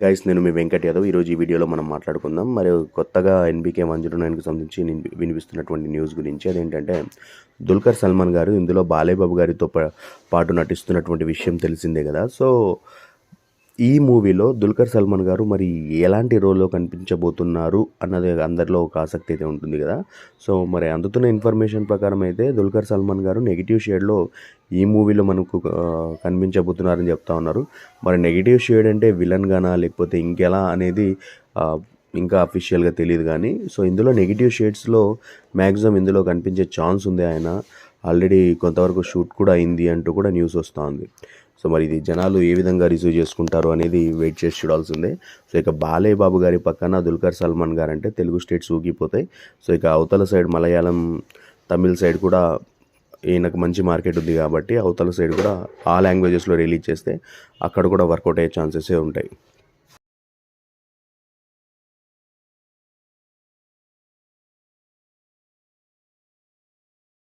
Guys, నేను మీ వెంకట్ యాదవ్. ఈరోజు ఈ వీడియోలో మనం మాట్లాడుకుందాం. మరి కొత్తగా ఎన్బీకే 109కి సంబంధించి వినిపిస్తున్నటువంటి న్యూస్ గురించి. అదేంటంటే దుల్కర్ సల్మాన్ గారు ఇందులో బాలేబాబు గారితో పాటు నటిస్తున్నటువంటి విషయం తెలిసిందే కదా. సో ఈ మూవీలో దుల్కర్ సల్మాన్ గారు మరి ఎలాంటి రోల్లో కనిపించబోతున్నారు అన్నది అందరిలో ఒక ఆసక్తి అయితే ఉంటుంది కదా. సో మరి అందుతున్న ఇన్ఫర్మేషన్ ప్రకారం అయితే దుల్కర్ సల్మాన్ గారు నెగిటివ్ షేడ్లో ఈ మూవీలో మనకు కనిపించబోతున్నారని చెప్తా ఉన్నారు. మరి నెగిటివ్ షేడ్ అంటే విలన్ గానా లేకపోతే ఇంకెలా అనేది ఇంకా అఫీషియల్గా తెలియదు. కానీ సో ఇందులో నెగిటివ్ షేడ్స్లో మ్యాక్సిమం ఇందులో కనిపించే ఛాన్స్ ఉంది. ఆయన ఆల్రెడీ కొంతవరకు షూట్ కూడా అయింది అంటూ కూడా న్యూస్ వస్తూ ఉంది. సో మరి ఇది జనాలు ఏ విధంగా రిసీవ్ చేసుకుంటారు అనేది వెయిట్ చేసి చూడాల్సిందే. సో ఇక బాలేబాబు గారి పక్కన దుల్కర్ సల్మాన్ గారు అంటే తెలుగు స్టేట్స్ ఊగిపోతాయి. సో ఇక అవతల సైడ్ మలయాళం, తమిళ్ సైడ్ కూడా ఈయనకు మంచి మార్కెట్ ఉంది కాబట్టి అవతల సైడ్ కూడా ఆ లాంగ్వేజెస్లో రిలీజ్ చేస్తే అక్కడ కూడా వర్కౌట్ అయ్యే ఛాన్సెసే ఉంటాయి.